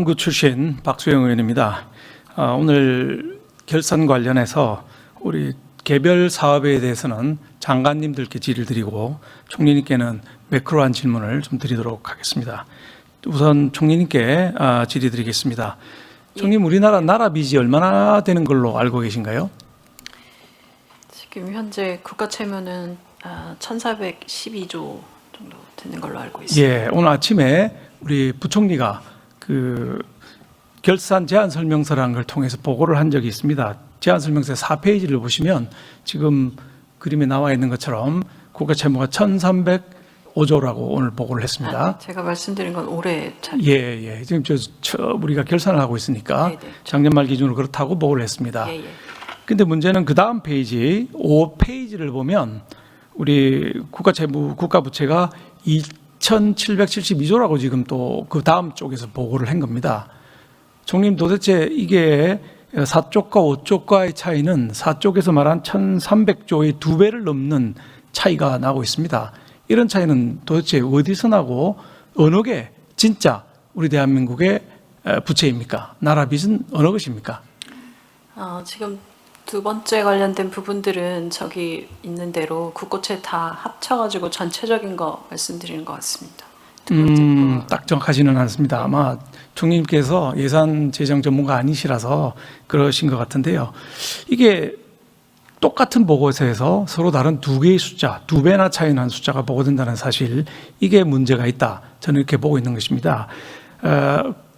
구 출신 박수영 의원입니다. 오늘 결산 관련해서 우리 개별 사업에 대해서는 장관님들께 질의를 드리고 총리님께는 매크로한 질문을 좀 드리도록 하겠습니다. 우선 총리님께 질의 드리겠습니다. 총리님, 우리나라 나라 빚이 얼마나 되는 걸로 알고 계신가요? 지금 현재 국가 채무는 1,412조 정도 되는 걸로 알고 있습니다. 예, 오늘 아침에 우리 부총리가 그 결산 제안 설명서라는 걸 통해서 보고를 한 적이 있습니다. 제안 설명서 4페이지를 보시면 지금 그림에 나와 있는 것처럼 국가 채무가 1,305조라고 오늘 보고를 했습니다. 제가 말씀드린 건 올해 차. 예. 지금 우리가 결산을 하고 있으니까 네네. 작년 말 기준으로 그렇다고 보고를 했습니다. 예. 근데 문제는 그 다음 페이지 5페이지를 보면 우리 국가 채무 국가 부채가 2,772조라고 지금 또 그 다음 쪽에서 보고를 한 겁니다. 총리님, 도대체 이게 4쪽과 5쪽과의 차이는 4쪽에서 말한 1,300조의 2배를 넘는 차이가 나고 있습니다. 이런 차이는 도대체 어디서 나고 어느 게 진짜 우리 대한민국의 부채입니까? 나라 빚은 어느 것입니까? 지금 두 번째 관련된 부분들은 저기 있는 대로 국고채 다 합쳐가지고 전체적인 거 말씀드리는 것 같습니다. 두 번째 거. 딱 정확하지는 않습니다. 아마 총리님께서 예산 재정 전문가 아니시라서 그러신 것 같은데요. 이게 똑같은 보고서에서 서로 다른 두 개의 숫자, 2배나 차이 나는 숫자가 보고된다는 사실, 이게 문제가 있다. 저는 이렇게 보고 있는 것입니다.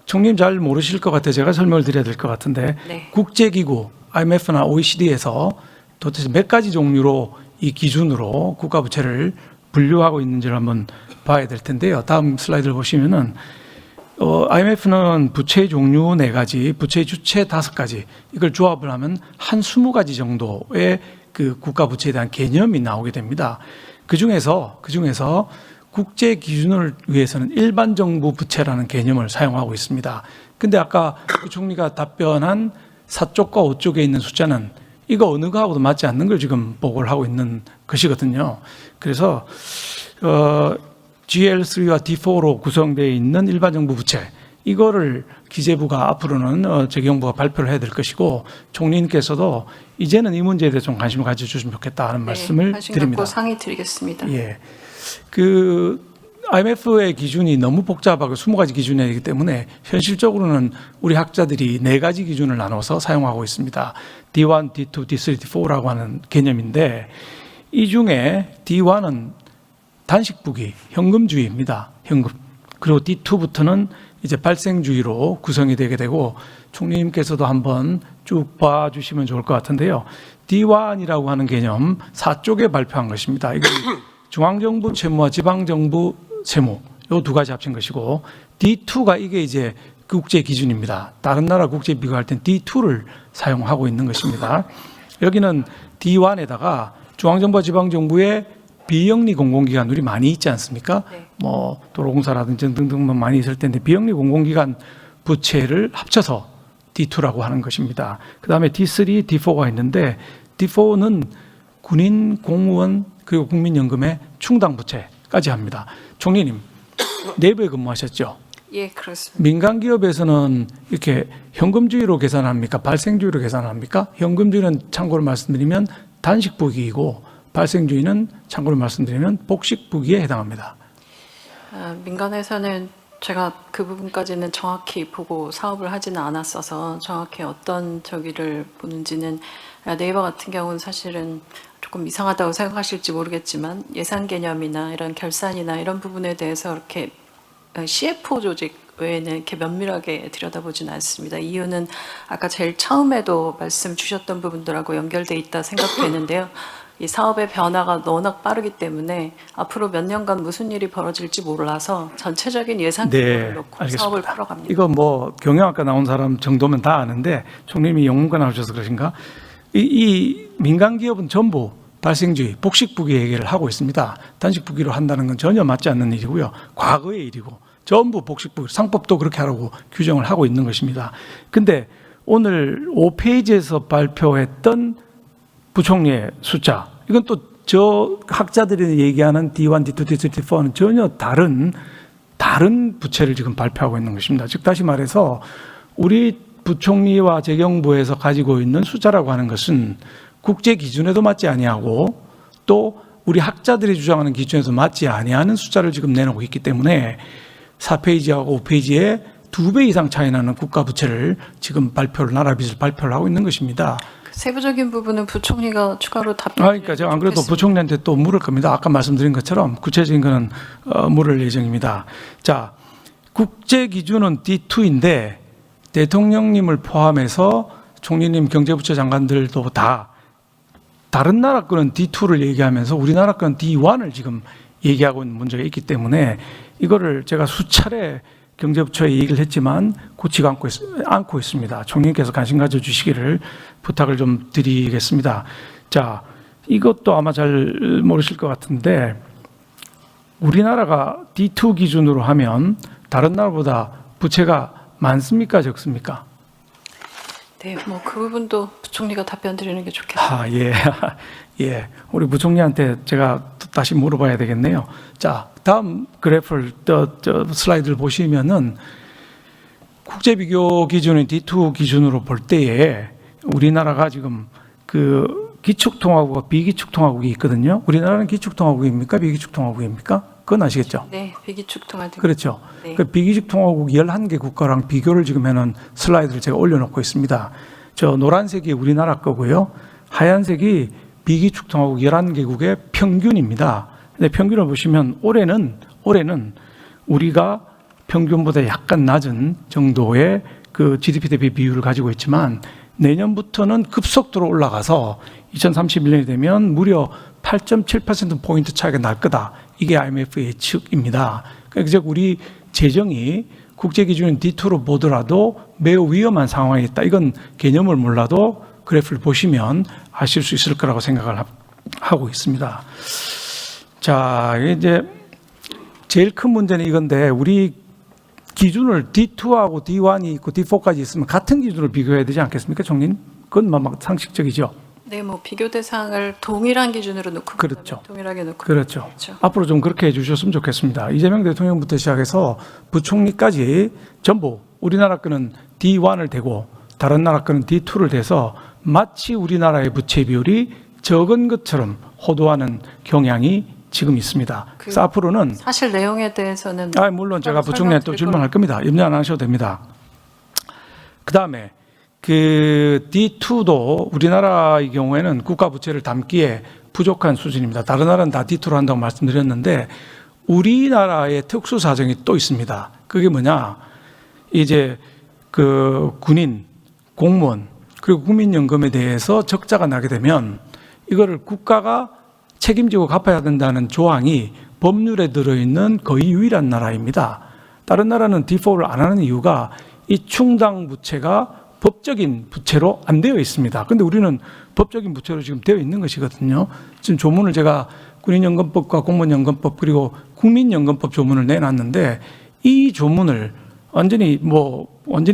총리님 잘 모르실 것 같아요. 제가 설명을 드려야 될 것 같은데 네. 국제기구, IMF나 OECD에서 도대체 몇 가지 종류로 이 기준으로 국가부채를 분류하고 있는지를 한번 봐야 될 텐데요. 다음 슬라이드를 보시면은 IMF는 부채 종류 4가지, 부채 주체 5가지, 이걸 조합을 하면 한 20가지 정도의 그 국가 부채에 대한 개념이 나오게 됩니다. 그 중에서 국제 기준을 위해서는 일반 정부 부채라는 개념을 사용하고 있습니다. 근데 아까 그 총리가 답변한 4쪽과 5쪽에 있는 숫자는 이거 어느 거하고도 맞지 않는 걸 지금 보고를 하고 있는 것이거든요. 그래서 GL3와 D4로 구성되어 있는 일반 정부 부채, 이거를 기재부가 앞으로는 재경부가 발표를 해야 될 것이고, 총리님께서도 이제는 이 문제에 대해 좀 관심을 가져주시면 좋겠다 하는 말씀을 드립니다. 상의 드리겠습니다. 예, 그 IMF의 기준이 너무 복잡하고 20가지 기준이기 때문에 현실적으로는 우리 학자들이 4가지 기준을 나눠서 사용하고 있습니다. D1, D2, D3, D4라고 하는 개념인데, 이 중에 D1은 단식부기, 현금주의입니다. 현금. 그리고 D2부터는 이제 발생주의로 구성이 되게 되고, 총리님께서도 한번 쭉 봐주시면 좋을 것 같은데요. D1이라고 하는 개념 4쪽에 발표한 것입니다. 이건 중앙정부 채무와 지방정부 채무, 이 2가지 합친 것이고, D2가 이게 이제 국제 기준입니다. 다른 나라 국제 비교할 땐 D2를 사용하고 있는 것입니다. 여기는 D1에다가 중앙정부와 지방정부의 비영리 공공기관들이 많이 있지 않습니까? 네. 뭐 도로공사라든지 등등 많이 있을 텐데 비영리 공공기관 부채를 합쳐서 D2라고 하는 것입니다. 그 다음에 D3, D4가 있는데, D4는 군인, 공무원 그리고 국민연금의 충당 부채까지 합니다. 총리님, 내부에 근무하셨죠? 예, 그렇습니다. 민간 기업에서는 이렇게 현금주의로 계산합니까? 발생주의로 계산합니까? 현금주의는 참고로 말씀드리면 단식부기이고, 발생주의는 참고로 말씀드리면 복식부기에 해당합니다. 민간에서는 제가 그 부분까지는 정확히 보고 사업을 하지는 않았어서 정확히 어떤 저기를 보는지는, 네이버 같은 경우는 사실은 조금 이상하다고 생각하실지 모르겠지만 예산 개념이나 이런 결산이나 이런 부분에 대해서 이렇게 CFO 조직 외에는 이렇게 면밀하게 들여다보지는 않습니다. 이유는 아까 제일 처음에도 말씀 주셨던 부분들하고 연결돼 있다 생각되는데요. 이 사업의 변화가 워낙 빠르기 때문에 앞으로 몇 년간 무슨 일이 벌어질지 몰라서 전체적인 예산 기준을 놓고 알겠습니다. 사업을 풀어갑니다. 이거 뭐 경영학과 나온 사람 정도면 다 아는데, 총님이 영문과 나오셔서 그러신가? 이 민간 기업은 전부 발생주의, 복식부기 얘기를 하고 있습니다. 단식부기로 한다는 건 전혀 맞지 않는 일이고요. 과거의 일이고 전부 복식부기, 상법도 그렇게 하라고 규정을 하고 있는 것입니다. 근데 오늘 5페이지에서 발표했던 부총리의 숫자, 이건 또 저 학자들이 얘기하는 D1, D2, D3, D4는 전혀 다른 다른 부채를 지금 발표하고 있는 것입니다. 즉 다시 말해서 우리 부총리와 재경부에서 가지고 있는 숫자라고 하는 것은 국제 기준에도 맞지 아니하고 또 우리 학자들이 주장하는 기준에도 맞지 아니하는 숫자를 지금 내놓고 있기 때문에 4페이지하고 5페이지에 2배 이상 차이 나는 국가 부채를 지금 나라 빚을 발표를 하고 있는 것입니다. 그 세부적인 부분은 부총리가 추가로 답변. 그러니까 제가 안 그래도 부총리한테 또 물을 겁니다. 아까 말씀드린 것처럼 구체적인 거는 물을 예정입니다. 자, 국제 기준은 D2인데 대통령님을 포함해서 총리님, 경제부처 장관들도 다 다른 나라 거는 D2를 얘기하면서 우리나라 거는 D1을 지금 얘기하고 있는 문제가 있기 때문에 이거를 제가 수차례 경제부처에 얘기를 했지만 고치가 않고 있습니다. 총리께서 관심 가져주시기를 부탁을 좀 드리겠습니다. 자, 이것도 아마 잘 모르실 것 같은데 우리나라가 D2 기준으로 하면 다른 나라보다 부채가 많습니까? 적습니까? 네, 뭐 그 부분도 부총리가 답변 드리는 게 좋겠습니다. 예. 예. 우리 부총리한테 제가 다시 물어봐야 되겠네요. 자, 다음 그래프를, 슬라이드를 보시면은 국제 비교 기준인 D2 기준으로 볼 때에 우리나라가 지금 그 기축통화국과 비기축통화국이 있거든요. 우리나라는 기축통화국입니까? 비기축통화국입니까? 그건 아시겠죠? 네, 비기축통화 등. 그렇죠. 네. 그 비기축통화국 11개 국가랑 비교를 지금 해놓은 슬라이드를 제가 올려놓고 있습니다. 저 노란색이 우리나라 거고요. 하얀색이 비기축통화국 11개국의 평균입니다. 근데 평균을 보시면 올해는 우리가 평균보다 약간 낮은 정도의 그 GDP 대비 비율을 가지고 있지만 내년부터는 급속도로 올라가서 2031년이 되면 무려 8.7%포인트 차이가 날 거다. 이게 IMF 예측입니다. 그러니까 즉 우리 재정이 국제 기준인 D2로 보더라도 매우 위험한 상황에 있다. 이건 개념을 몰라도 그래프를 보시면 아실 수 있을 거라고 생각을 하고 있습니다. 자, 이제 제일 큰 문제는 이건데 우리 기준을 D2하고 D1이 있고 D4까지 있으면 같은 기준으로 비교해야 되지 않겠습니까, 총리님? 그건 막 상식적이죠. 네, 뭐 비교 대상을 동일한 기준으로 놓고 그렇죠. 동일하게 놓고 그렇죠. 그렇죠. 앞으로 좀 그렇게 해주셨으면 좋겠습니다. 이재명 대통령부터 시작해서 부총리까지 전부 우리나라 거는 D1을 대고 다른 나라 거는 D2를 대서 마치 우리나라의 부채 비율이 적은 것처럼 호도하는 경향이 지금 있습니다. 그래서 앞으로는 사실 내용에 대해서는 물론 제가 부총리한테 또 질문할 겁니다. 염려 안 하셔도 됩니다. 그 다음에 그 D2도 우리나라의 경우에는 국가 부채를 담기에 부족한 수준입니다. 다른 나라는 다 D2로 한다고 말씀드렸는데 우리나라의 특수 사정이 또 있습니다. 그게 뭐냐? 이제 그 군인, 공무원 그리고 국민연금에 대해서 적자가 나게 되면 이거를 국가가 책임지고 갚아야 된다는 조항이 법률에 들어있는 거의 유일한 나라입니다. 다른 나라는 D4를 안 하는 이유가 이 충당 부채가 법적인 부채로 안 되어 있습니다. 그런데 우리는 법적인 부채로 지금 되어 있는 것이거든요. 지금 조문을 제가 군인연금법과 공무원연금법 그리고 국민연금법 조문을 내놨는데 이 조문을 완전히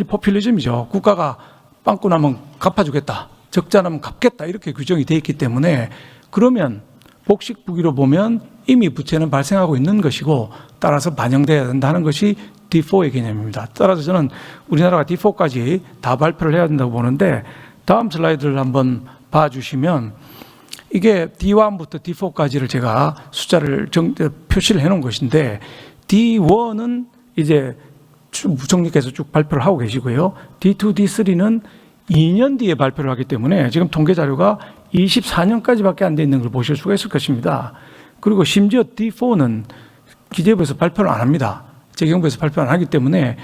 포퓰리즘이죠. 국가가 빵꾸 나면 갚아주겠다. 적자 나면 갚겠다. 이렇게 규정이 되어 있기 때문에 그러면 복식부기로 보면 이미 부채는 발생하고 있는 것이고 따라서 반영돼야 된다는 것이 D4의 개념입니다. 따라서 저는 우리나라가 D4까지 다 발표를 해야 된다고 보는데 다음 슬라이드를 한번 봐주시면 이게 D1부터 D4까지를 제가 숫자를 표시를 해놓은 것인데 D1은 이제 부총리께서 쭉 발표를 하고 계시고요. D2, D3는 2년 뒤에 발표를 하기 때문에 지금 통계 자료가 24년까지밖에 안 돼 있는 걸 보실 수가 있을 것입니다. 그리고 심지어 D4는 기재부에서 발표를 안 합니다. 재경부에서 발표 안 하기 때문에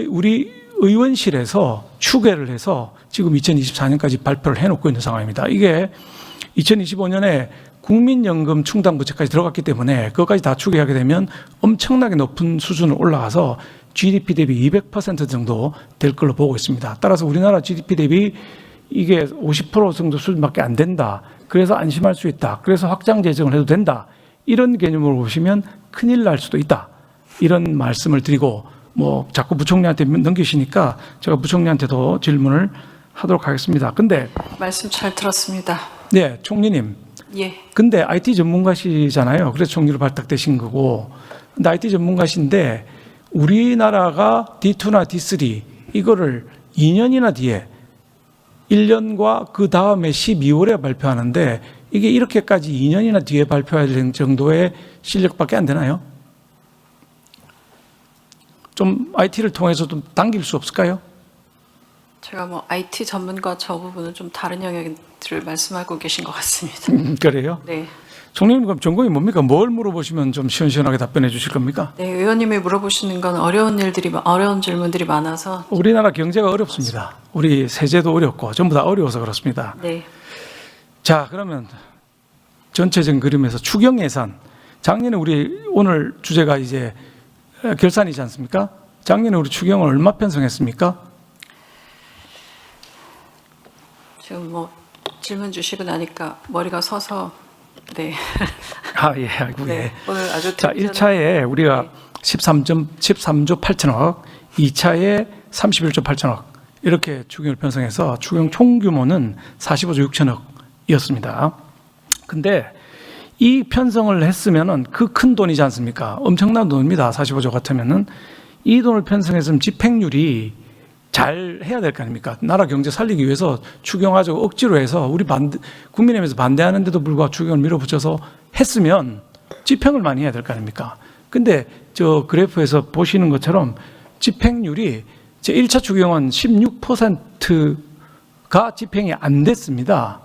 우리 의원실에서 추계를 해서 지금 2024년까지 발표를 해놓고 있는 상황입니다. 이게 2025년에 국민연금 충당 부채까지 들어갔기 때문에 그것까지 다 추계하게 되면 엄청나게 높은 수준으로 올라가서 GDP 대비 200% 정도 될 걸로 보고 있습니다. 따라서 우리나라 GDP 대비 이게 50% 정도 수준밖에 안 된다. 그래서 안심할 수 있다. 그래서 확장 재정을 해도 된다. 이런 개념으로 보시면 큰일 날 수도 있다. 이런 말씀을 드리고 자꾸 부총리한테 넘기시니까 제가 부총리한테도 질문을 하도록 하겠습니다. 근데 말씀 잘 들었습니다. 네, 총리님. 예. 근데 IT 전문가시잖아요. 그래서 총리로 발탁되신 거고 근데 IT 전문가신데 우리나라가 D2나 D3 이거를 2년이나 뒤에 1년과 그 다음에 12월에 발표하는데 이게 이렇게까지 2년이나 뒤에 발표해야 될 정도의 실력밖에 안 되나요? 좀 IT를 통해서 좀 당길 수 없을까요? 제가 뭐 IT 전문가 저 부분은 좀 다른 영역들을 말씀하고 계신 것 같습니다. 그래요? 네. 총리님 그럼 전공이 뭡니까? 뭘 물어보시면 좀 시원시원하게 답변해 주실 겁니까? 네, 의원님이 물어보시는 건 어려운 질문들이 많아서. 우리나라 경제가 어렵습니다. 우리 세제도 어렵고 전부 다 어려워서 그렇습니다. 네. 자, 그러면 전체적인 그림에서 추경 예산. 작년에 우리 오늘 주제가 이제 결산이지 않습니까? 작년에 우리 추경을 얼마 편성했습니까? 지금 뭐 질문 주시고 나니까 머리가 서서 네. 아, 예, 아이고, 네. 예. 오늘 아주 자, 1차에 우리가 13조 8천억, 2차에 31조 8천억 이렇게 추경을 편성해서 추경 총 규모는 45조 6천억이었습니다. 근데 이 편성을 했으면은 그 큰 돈이지 않습니까? 엄청난 돈입니다. 45조 같으면은 이 돈을 편성했으면 집행률이 잘 해야 될 거 아닙니까? 나라 경제 살리기 위해서 추경하자고 억지로 해서 우리 국민의힘에서 반대하는데도 불구하고 추경을 밀어붙여서 했으면 집행을 많이 해야 될 거 아닙니까? 근데 저 그래프에서 보시는 것처럼 집행률이 제 1차 추경은 16%가 집행이 안 됐습니다.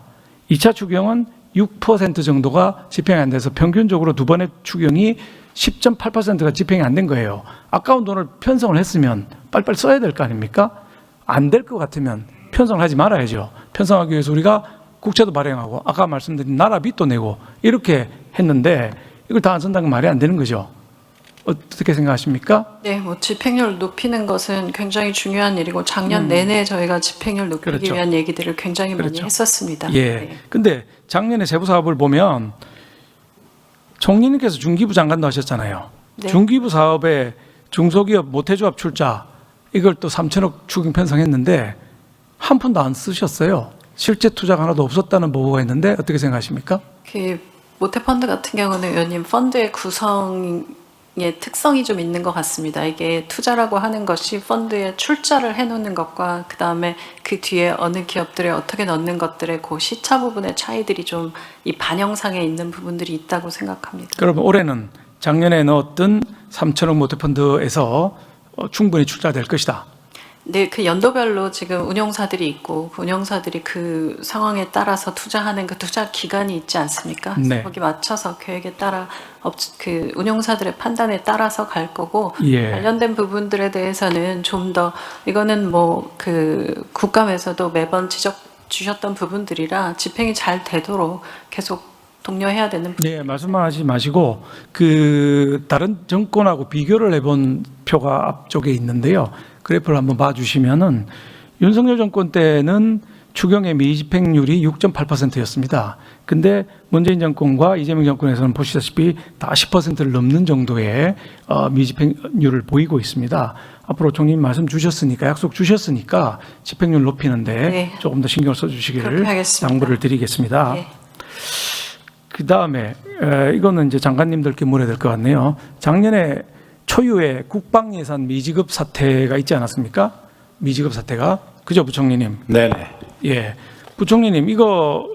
2차 추경은 6% 정도가 집행이 안 돼서 평균적으로 두 번의 추경이 10.8%가 집행이 안 된 거예요. 아까운 돈을 편성을 했으면 빨리빨리 써야 될 거 아닙니까? 안 될 것 같으면 편성을 하지 말아야죠. 편성하기 위해서 우리가 국채도 발행하고 아까 말씀드린 나라 빚도 내고 이렇게 했는데 이걸 다 안 쓴다는 건 말이 안 되는 거죠. 어떻게 생각하십니까? 네, 뭐 집행률 높이는 것은 굉장히 중요한 일이고 작년 내내 저희가 집행률 높이기 그렇죠. 위한 얘기들을 굉장히 많이 그렇죠. 했었습니다. 예. 네. 근데 작년에 세부 사업을 보면 총리님께서 중기부 장관도 하셨잖아요. 네. 중기부 사업에 중소기업 모태조합 출자 이걸 또 3천억 추경 편성했는데 한 푼도 안 쓰셨어요. 실제 투자가 하나도 없었다는 보고가 있는데 어떻게 생각하십니까? 그 모태펀드 같은 경우는 의원님 펀드의 구성의 특성이 좀 있는 것 같습니다. 이게 투자라고 하는 것이 펀드에 출자를 해놓는 것과 그 다음에 그 뒤에 어느 기업들에 어떻게 넣는 것들의 그 시차 부분의 차이들이 좀 이 반영상에 있는 부분들이 있다고 생각합니다. 그러면 올해는 작년에 넣었던 3천억 모태펀드에서 충분히 출자될 것이다. 네, 그 연도별로 지금 운용사들이 있고 그 운용사들이 그 상황에 따라서 투자하는 그 투자 기간이 있지 않습니까? 네. 거기 맞춰서 계획에 따라 그 운용사들의 판단에 따라서 갈 거고 예. 관련된 부분들에 대해서는 좀 더 이거는 뭐 그 국감에서도 매번 지적 주셨던 부분들이라 집행이 잘 되도록 계속 독려해야 되는 부분. 네, 말씀하지 마시고 그 다른 정권하고 비교를 해본 표가 앞쪽에 있는데요. 그래프를 한번 봐주시면은 윤석열 정권 때는 추경의 미집행률이 6.8%였습니다. 근데 문재인 정권과 이재명 정권에서는 보시다시피 다 10%를 넘는 정도의 미집행률을 보이고 있습니다. 앞으로 총리님 말씀 주셨으니까 약속 주셨으니까 집행률 높이는데 네. 조금 더 신경을 그렇게 써주시기를 하겠습니다. 당부를 드리겠습니다. 네. 그 다음에 이거는 이제 장관님들께 물어야 될 것 같네요. 작년에 초유의 국방 예산 미지급 사태가 있지 않았습니까? 미지급 사태가 그죠, 부총리님? 네네. 예, 부총리님 이거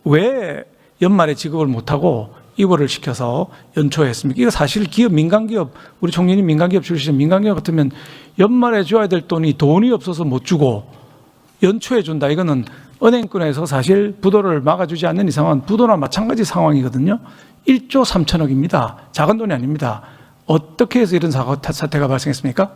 왜 연말에 지급을 못하고 이거를 시켜서 연초에 했습니까? 이거 사실 기업 민간기업 우리 총리님 민간기업 출신 민간기업 같으면 연말에 줘야 될 돈이 없어서 못 주고 연초에 준다. 이거는 은행권에서 사실 부도를 막아주지 않는 이상은 부도나 마찬가지 상황이거든요. 1조 3천억입니다. 작은 돈이 아닙니다. 어떻게 해서 이런 사태가 발생했습니까?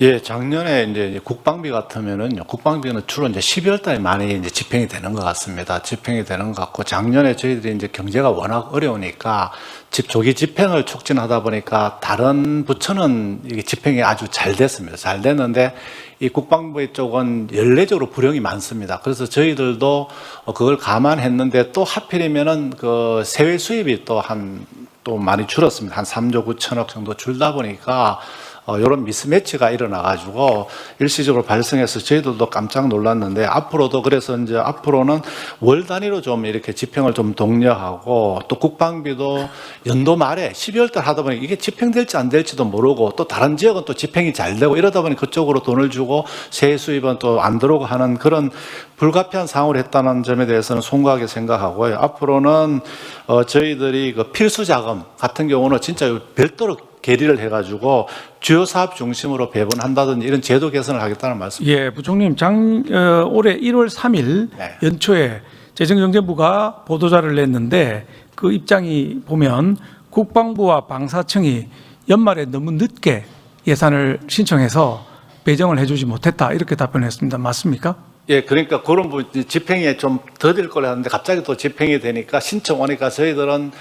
예, 작년에 이제 국방비 같으면은요, 국방비는 주로 이제 12월 달에 많이 이제 집행이 되는 것 같습니다. 집행이 되는 것 같고, 작년에 저희들이 이제 경제가 워낙 어려우니까 조기 집행을 촉진하다 보니까 다른 부처는 이게 집행이 아주 잘 됐습니다. 잘 됐는데 이 국방부 쪽은 연례적으로 불용이 많습니다. 그래서 저희들도 그걸 감안했는데 또 하필이면은 그 세외 수입이 또 많이 줄었습니다. 한 3조 9천억 정도 줄다 보니까 이런 미스매치가 일어나가지고 일시적으로 발생해서 저희들도 깜짝 놀랐는데 앞으로도 그래서 이제 앞으로는 월 단위로 좀 이렇게 집행을 좀 독려하고 또 국방비도 연도 말에 12월 달 하다 보니 이게 집행될지 안 될지도 모르고 또 다른 지역은 또 집행이 잘 되고 이러다 보니 그쪽으로 돈을 주고 세액 수입은 또 안 들어오고 하는 그런 불가피한 상황을 했다는 점에 대해서는 송구하게 생각하고요. 앞으로는 저희들이 그 필수 자금 같은 경우는 진짜 별도로 계리를 해가지고 주요 사업 중심으로 배분한다든지 이런 제도 개선을 하겠다는 말씀. 예, 부총님, 올해 1월 3일 네. 연초에 재정경제부가 보도자를 냈는데 그 입장이 보면 국방부와 방사청이 연말에 너무 늦게 예산을 신청해서 배정을 해주지 못했다 이렇게 답변했습니다. 맞습니까? 예, 그러니까 그런 집행이 좀 더딜 거라 하는데 갑자기 또 집행이 되니까 신청 오니까 저희들은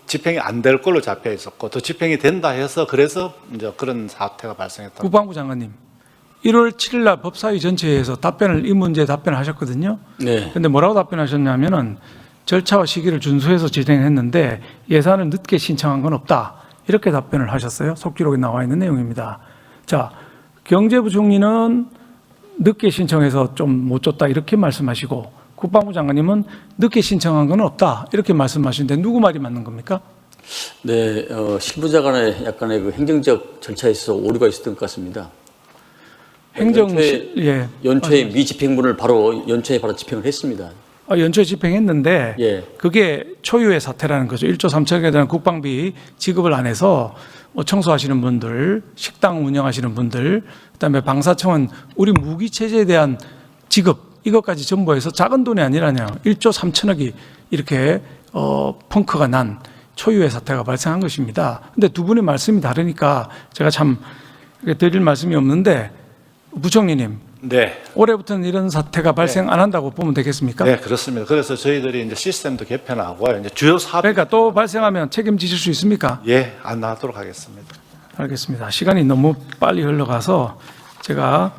집행이 안 될 걸로 잡혀 있었고 또 집행이 된다 해서 그래서 이제 그런 사태가 발생했다. 국방부 장관님, 1월 7일 날 법사위 전체에서 이 문제에 답변하셨거든요. 네. 그런데 뭐라고 답변하셨냐면은 절차와 시기를 준수해서 진행했는데 예산을 늦게 신청한 건 없다. 이렇게 답변을 하셨어요. 속기록에 나와 있는 내용입니다. 자, 경제부총리는 늦게 신청해서 좀 못 줬다 이렇게 말씀하시고 국방부 장관님은 늦게 신청한 건 없다 이렇게 말씀하시는데 누구 말이 맞는 겁니까? 네, 실무자 간의 약간의 그 행정적 절차에 있어서 오류가 있었던 것 같습니다. 연초에 미집행분을 연초에 바로 집행을 했습니다. 연초에 집행했는데 예. 그게 초유의 사태라는 거죠. 1조 3천억에 대한 국방비 지급을 안 해서 청소하시는 분들, 식당 운영하시는 분들, 그다음에 방사청은 우리 무기 체제에 대한 지급 이것까지 전부 해서 작은 돈이 아니라냐 1조 3천억이 이렇게 펑크가 난 초유의 사태가 발생한 것입니다. 근데 두 분의 말씀이 다르니까 제가 참 드릴 말씀이 없는데 부총리님, 네. 올해부터는 이런 사태가 발생 안 한다고 보면 되겠습니까? 네, 그렇습니다. 그래서 저희들이 이제 시스템도 개편하고 이제 주요 사업 그러니까 또 발생하면 책임지실 수 있습니까? 예, 안 나도록 하겠습니다. 알겠습니다. 시간이 너무 빨리 흘러가서 제가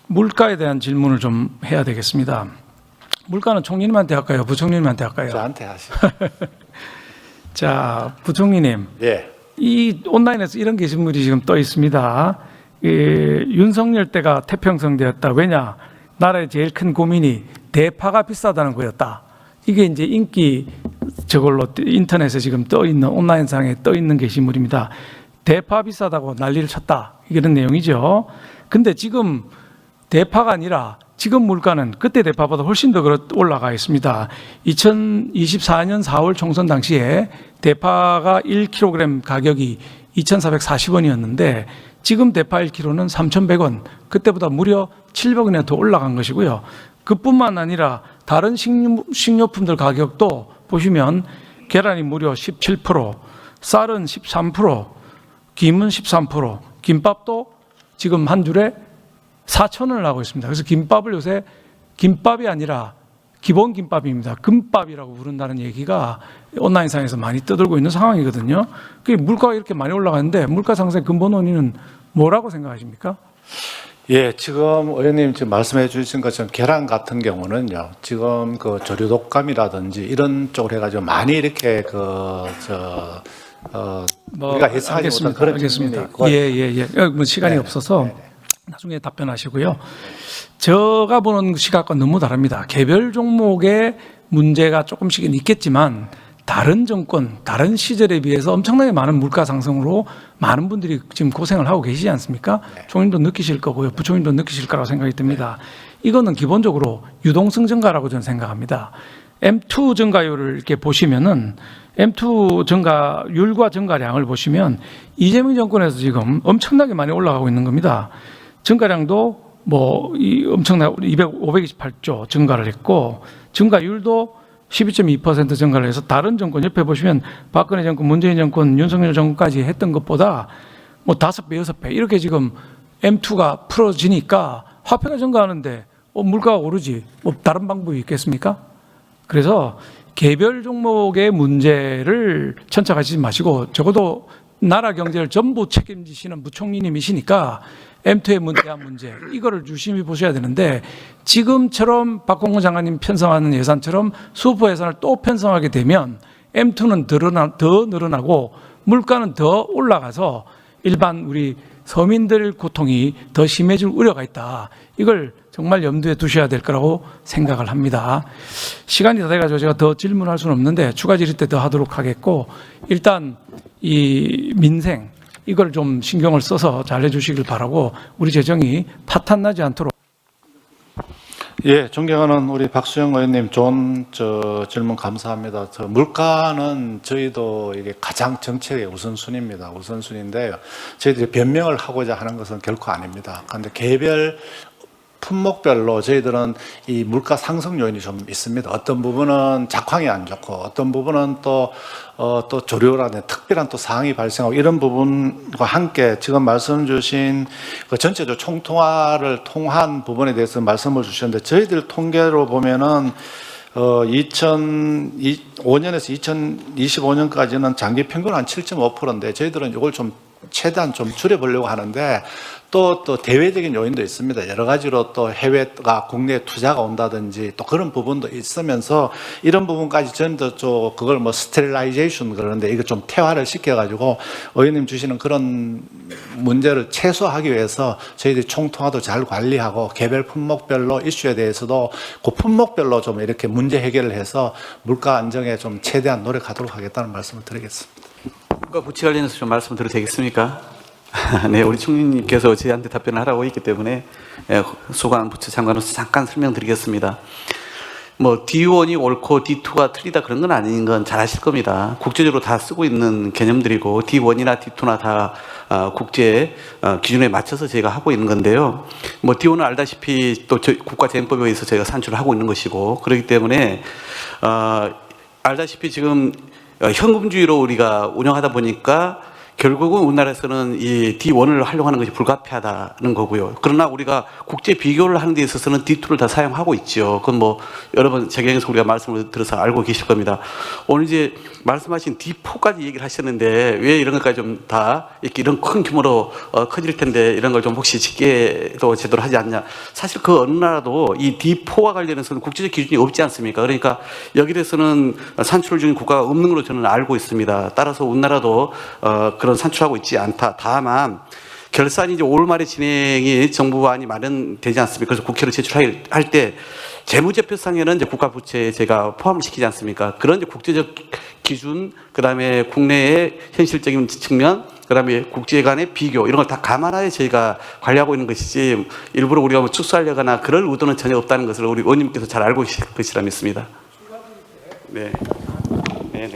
물가에 대한 질문을 좀 해야 되겠습니다. 물가는 총리님한테 할까요? 부총리님한테 할까요? 저한테 하시죠. 자, 부총리님, 예. 이 온라인에서 이런 게시물이 지금 떠 있습니다. 윤석열 때가 태평성되었다. 왜냐? 나라의 제일 큰 고민이 대파가 비싸다는 거였다. 이게 이제 인기 저걸로 인터넷에 지금 떠 있는 온라인상에 떠 있는 게시물입니다. 대파 비싸다고 난리를 쳤다. 이런 내용이죠. 근데 지금 대파가 아니라 지금 물가는 그때 대파보다 훨씬 더 올라가 있습니다. 2024년 4월 총선 당시에 대파가 1kg 가격이 2,440원이었는데 지금 대파 1kg는 3,100원, 그때보다 무려 700원이나 더 올라간 것이고요. 그뿐만 아니라 다른 식료품들 가격도 보시면 계란이 무려 17%, 쌀은 13%, 김은 13%, 김밥도 지금 한 줄에 4,000원을 하고 있습니다. 그래서 김밥을 요새 김밥이 아니라 기본 김밥입니다. 금밥이라고 부른다는 얘기가 온라인상에서 많이 떠들고 있는 상황이거든요. 그게 물가가 이렇게 많이 올라가는데 물가 상승의 근본 원인은 뭐라고 생각하십니까? 예, 지금 의원님 지금 말씀해 주신 것처럼 계란 같은 경우는요, 지금 그 조류 독감이라든지 이런 쪽으로 해가지고 많이 이렇게 우리가 예상하지 못한 그런 알겠습니다. 측면이 있고. 뭐 시간이 네네. 없어서 네네. 나중에 답변하시고요. 제가 보는 시각과 너무 다릅니다. 개별 종목의 문제가 조금씩은 있겠지만 다른 정권, 다른 시절에 비해서 엄청나게 많은 물가 상승으로 많은 분들이 지금 고생을 하고 계시지 않습니까? 네. 총님도 느끼실 거고요. 부총님도 느끼실 거라고 생각이 듭니다. 이거는 기본적으로 유동성 증가라고 저는 생각합니다. M2 증가율을 이렇게 보시면은 M2 증가율과 증가량을 보시면 이재명 정권에서 지금 엄청나게 많이 올라가고 있는 겁니다. 증가량도 엄청나게 528조 증가를 했고 증가율도 12.2% 증가를 해서 다른 정권 옆에 보시면 박근혜 정권, 문재인 정권, 윤석열 정권까지 했던 것보다 5배, 6배 이렇게 지금 M2가 풀어지니까 화폐가 증가하는데 물가가 오르지 다른 방법이 있겠습니까? 그래서 개별 종목의 문제를 천착하지 마시고 적어도 나라 경제를 전부 책임지시는 부총리님이시니까 M2에 대한 문제 이거를 유심히 보셔야 되는데 지금처럼 박홍근 장관님 편성하는 예산처럼 수퍼 예산을 또 편성하게 되면 M2는 더 늘어나고 물가는 더 올라가서 일반 우리 서민들 고통이 더 심해질 우려가 있다. 이걸 정말 염두에 두셔야 될 거라고 생각을 합니다. 시간이 다 돼가지고 제가 더 질문할 수는 없는데 추가 질의 때 더 하도록 하겠고, 일단 이 민생 이걸 좀 신경을 써서 잘 해주시길 바라고, 우리 재정이 파탄나지 않도록. 예, 존경하는 우리 박수영 의원님 좋은 질문 감사합니다. 물가는 저희도 이게 가장 정책의 우선순위입니다. 우선순위인데요. 저희들이 변명을 하고자 하는 것은 결코 아닙니다. 그런데 개별 품목별로 저희들은 이 물가 상승 요인이 좀 있습니다. 어떤 부분은 작황이 안 좋고, 어떤 부분은 또 조류라는 특별한 또 사항이 발생하고, 이런 부분과 함께 지금 말씀 주신 그 전체적으로 총통화를 통한 부분에 대해서 말씀을 주셨는데, 저희들 통계로 보면은 2005년에서 2025년까지는 장기 평균 한 7.5%인데, 저희들은 이걸 좀 최대한 좀 줄여보려고 하는데, 또 대외적인 요인도 있습니다. 여러 가지로 또 해외가 국내에 투자가 온다든지 또 그런 부분도 있으면서, 이런 부분까지 전부 그걸 뭐 스테릴라이제이션 그러는데, 이거 좀 태화를 시켜가지고 의원님 주시는 그런 문제를 최소화하기 위해서 저희들이 총통화도 잘 관리하고, 개별 품목별로 이슈에 대해서도 그 품목별로 좀 이렇게 문제 해결을 해서 물가 안정에 좀 최대한 노력하도록 하겠다는 말씀을 드리겠습니다. 물가 부채 관련해서 좀 말씀 드려도 되겠습니까? 네, 우리 총리님께서 저희한테 답변을 하라고 했기 때문에 소관 부처 장관으로서 잠깐 설명드리겠습니다. 뭐 D1이 옳고 D2가 틀리다 그런 건 아닌 건 잘 아실 겁니다. 국제적으로 다 쓰고 있는 개념들이고, D1이나 D2나 다 국제 기준에 맞춰서 저희가 하고 있는 건데요. 뭐 D1은 알다시피 또 국가재정법에 의해서 저희가 산출을 하고 있는 것이고, 그렇기 때문에 알다시피 지금 현금주의로 우리가 운영하다 보니까 결국은 우리나라에서는 이 D1을 활용하는 것이 불가피하다는 거고요. 그러나 우리가 국제 비교를 하는 데 있어서는 D2를 다 사용하고 있죠. 그건 뭐 여러 번 재경에서 우리가 말씀을 들어서 알고 계실 겁니다. 오늘 이제 말씀하신 D4까지 얘기를 하셨는데, 왜 이런 것까지 좀 다 이렇게 이런 큰 규모로 커질 텐데 이런 걸 좀 혹시 집계도 제대로 하지 않냐. 사실 그 어느 나라도 이 D4와 관련해서는 국제적 기준이 없지 않습니까? 그러니까 여기 대해서는 산출 중인 국가가 없는 걸로 저는 알고 있습니다. 따라서 우리나라도 그런 산출하고 있지 않다. 다만 결산이 이제 5월 말에 진행이 정부안이 마련되지 않습니까? 그래서 국회로 제출할 때 재무제표상에는 이제 국가 부채에 제가 포함을 시키지 않습니까? 그런 이제 국제적 기준, 그다음에 국내의 현실적인 측면, 그다음에 국제 간의 비교, 이런 걸 다 감안하에 저희가 관리하고 있는 것이지, 일부러 우리가 뭐 축소하려거나 그럴 의도는 전혀 없다는 것을 우리 의원님께서 잘 알고 계실 것이라 믿습니다. 네. 네.